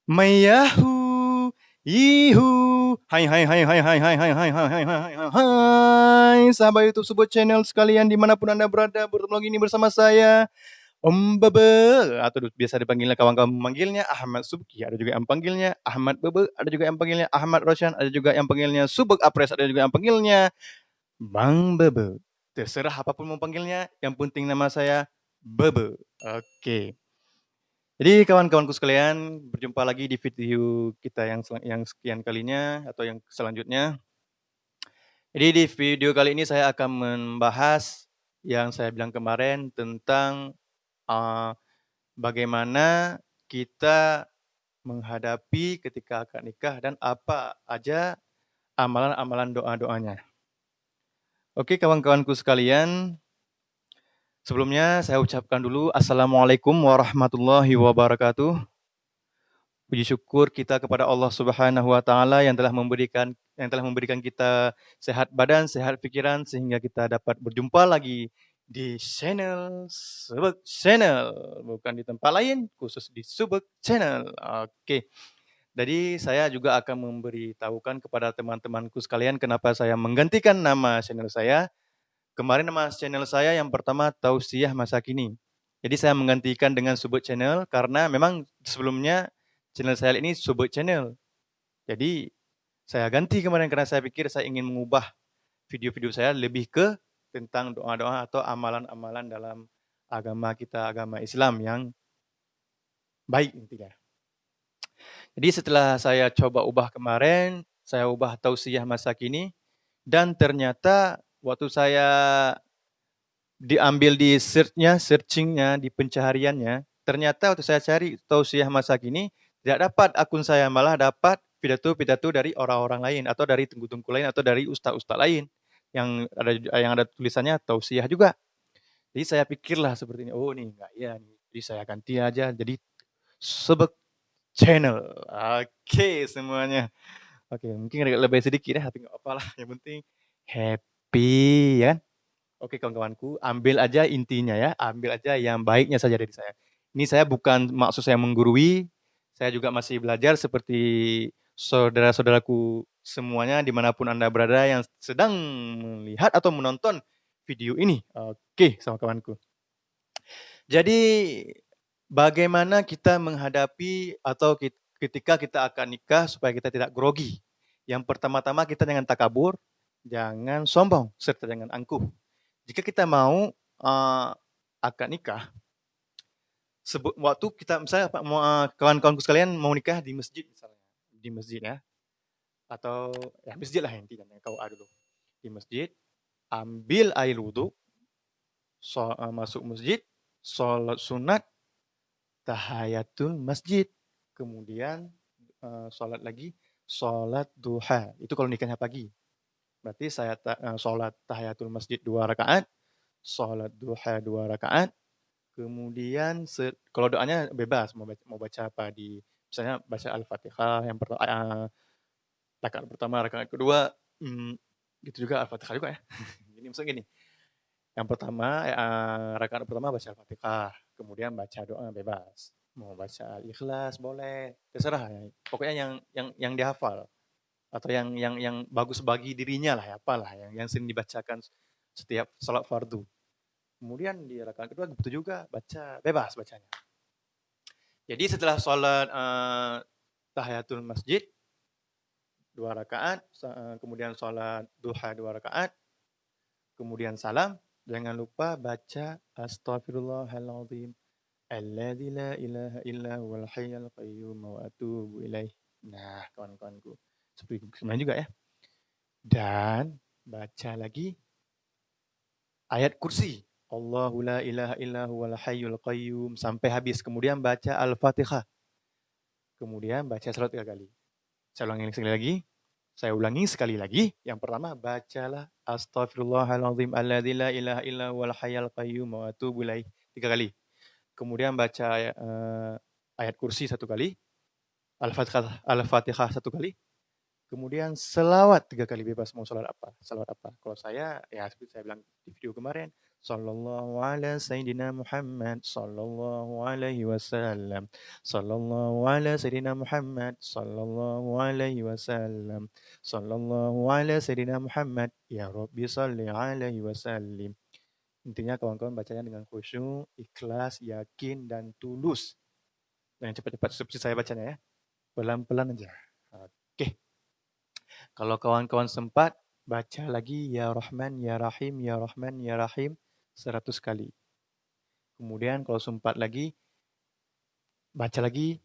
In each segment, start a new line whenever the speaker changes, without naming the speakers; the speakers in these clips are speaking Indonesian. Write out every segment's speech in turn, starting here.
Mayahu, yihu, hai, sahabat YouTube Subot Channel sekalian dimanapun Anda berada, bertemu lagi ini bersama saya, Om Bebe, atau biasa dipanggilnya kawan-kawan memanggilnya Ahmad Subki, ada juga yang panggilnya Ahmad Bebe, ada juga yang panggilnya Ahmad Roshan, ada juga yang panggilnya Subek Apres, ada juga yang panggilnya Bang Bebe. Terserah apapun mau panggilnya, yang penting nama saya Bebe. Oke. Jadi kawan-kawanku sekalian, berjumpa lagi di video kita yang sekian kalinya atau yang selanjutnya. Jadi di video kali ini saya akan membahas yang saya bilang kemarin tentang bagaimana kita menghadapi ketika akad nikah dan apa aja amalan-amalan doa-doanya. Oke kawan-kawanku sekalian, sebelumnya saya ucapkan dulu Assalamualaikum warahmatullahi wabarakatuh. Puji syukur kita kepada Allah Subhanahu wa taala yang telah memberikan kita sehat badan, sehat pikiran sehingga kita dapat berjumpa lagi di channel Subek Channel, bukan di tempat lain, khusus di Subek Channel. Oke. Jadi saya juga akan memberitahukan kepada teman-temanku sekalian kenapa saya menggantikan nama channel saya. Kemarin nama channel saya yang pertama Tausiah Masa Kini. Jadi saya menggantikan dengan Subek Channel karena memang sebelumnya channel saya ini Subek Channel. Jadi saya ganti kemarin karena saya pikir saya ingin mengubah video-video saya lebih ke tentang doa-doa atau amalan-amalan dalam agama kita, agama Islam yang baik intinya. Jadi setelah saya coba ubah kemarin, saya ubah Tausiah Masa Kini, dan ternyata waktu saya diambil di searchingnya, di pencahariannya, ternyata waktu saya cari Tausiah Masa Kini, tidak dapat akun saya, malah dapat pidato-pidato dari orang-orang lain, atau dari tengku-tengku lain, atau dari ustaz-ustaz lain, yang ada tulisannya Tausiah juga. Jadi saya pikirlah seperti ini, oh nih enggak ya, jadi saya ganti aja, jadi Subek Channel. Oke semuanya. Oke, mungkin agak lebih sedikit ya, tapi nggak apa-apa lah, yang penting happy, ya kan? Oke kawan-kawanku, ambil aja intinya ya, ambil aja yang baiknya saja dari saya. Ini saya bukan maksud saya menggurui, saya juga masih belajar seperti saudara-saudaraku semuanya dimanapun Anda berada yang sedang melihat atau menonton video ini. Oke, sama kawanku. Jadi bagaimana kita menghadapi atau ketika kita akan nikah supaya kita tidak grogi? Yang pertama-tama kita jangan takabur, jangan sombong, serta jangan angkuh. Jika kita mau akad nikah, waktu kita misalnya kawan-kawanku sekalian mau nikah di masjid misalnya, di masjid ya, atau ya masjid lah intinya, kau dulu di masjid, ambil air wudhu, masuk masjid, sholat sunat, tahayatul masjid, kemudian sholat lagi, sholat duha. Itu kalau nikahnya pagi. Berarti saya sholat tahayatul masjid 2 rakaat, sholat duha 2 rakaat, kemudian kalau doanya bebas mau baca apa di misalnya baca Al-Fatihah yang pertama, rakaat pertama, rakaat kedua, gitu juga Al-Fatihah juga ya. Jadi misalnya gini, yang pertama rakaat pertama baca Al-Fatihah, kemudian baca doa bebas. Mau baca Al-Ikhlas boleh, terserah ya. Pokoknya yang dihafal atau yang bagus bagi dirinya lah ya, apalah yang sering dibacakan setiap sholat fardu. Kemudian di rakaat kedua begitu juga, baca bebas bacanya. Jadi setelah sholat tahiyatul masjid 2 rakaat, kemudian sholat duha 2 rakaat, kemudian salam, jangan lupa baca Astaghfirullahaladzim alladzi la ilaha illa huwal hayyul qayyum wa atubu ilaih. Nah, kawan-kawanku, seperti semuanya juga ya. Dan baca lagi ayat kursi. Allahu la ilaha illa huwal hayyul qayyum sampai habis. Kemudian baca Al-Fatihah. Kemudian baca salat 3 kali. Saya ulangi sekali lagi. Saya ulangi sekali lagi. Yang pertama bacalah Astaghfirullahaladzim alladzi la ilaha illa huwal hayyul qayyum wa atubu ilaih 3 kali. Kemudian baca ayat kursi 1 kali. Al-Fatihah 1 kali. Kemudian selawat 3 kali bebas mau salat apa, salawat apa. Kalau saya, ya seperti saya bilang di video kemarin, Shallallahu ala sayyidina Muhammad, sallallahu alaihi wasallam, sallallahu ala sayyidina Muhammad, sallallahu alaihi wasallam, sallallahu ala sayyidina Muhammad, ya Rabbi shalli alaihi wasallim. Intinya kawan-kawan bacanya dengan khusyuk, ikhlas, yakin, dan tulus. Jangan cepat-cepat seperti saya bacanya ya. Pelan-pelan aja. Oke. Kalau kawan-kawan sempat, baca lagi Ya Rahman, Ya Rahim, Ya Rahman, Ya Rahim 100 kali. Kemudian kalau sempat lagi, baca lagi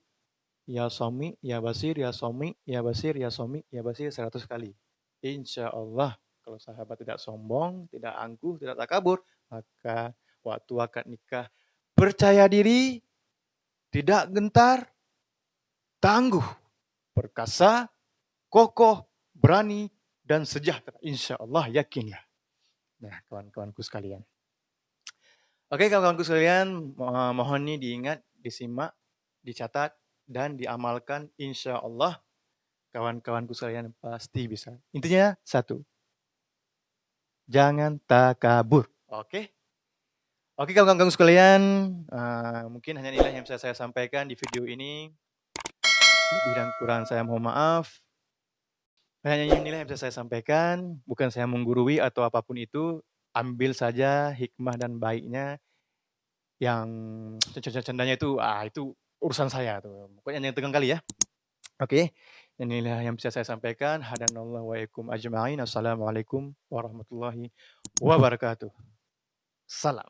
Ya Somi, Ya Basir, Ya Somi, Ya Basir, Ya Somi, Ya Basir 100 kali. Insya Allah, kalau sahabat tidak sombong, tidak angkuh, tidak takabur, maka waktu akad nikah percaya diri, tidak gentar, tangguh, perkasa, kokoh, berani, dan sejahtera. Insya Allah, yakin ya. Nah, kawan-kawanku sekalian. Oke, kawan-kawanku sekalian, mohon nih diingat, disimak, dicatat, dan diamalkan. Insya Allah, kawan-kawanku sekalian pasti bisa. Intinya satu, jangan takabur. Oke? Oke, kawan-kawanku sekalian, mungkin hanya inilah yang bisa saya sampaikan di video ini. Lebih dan kurang saya mohon maaf. Hanya inilah yang bisa saya sampaikan, bukan saya menggurui atau apapun itu, ambil saja hikmah dan baiknya, yang canda-candanya itu urusan saya tuh. Pokoknya yang tegang kali ya. Oke, inilah yang bisa saya sampaikan. Hadanallahu wa iyyakum ajma'in. Assalamualaikum warahmatullahi wabarakatuh. Salam.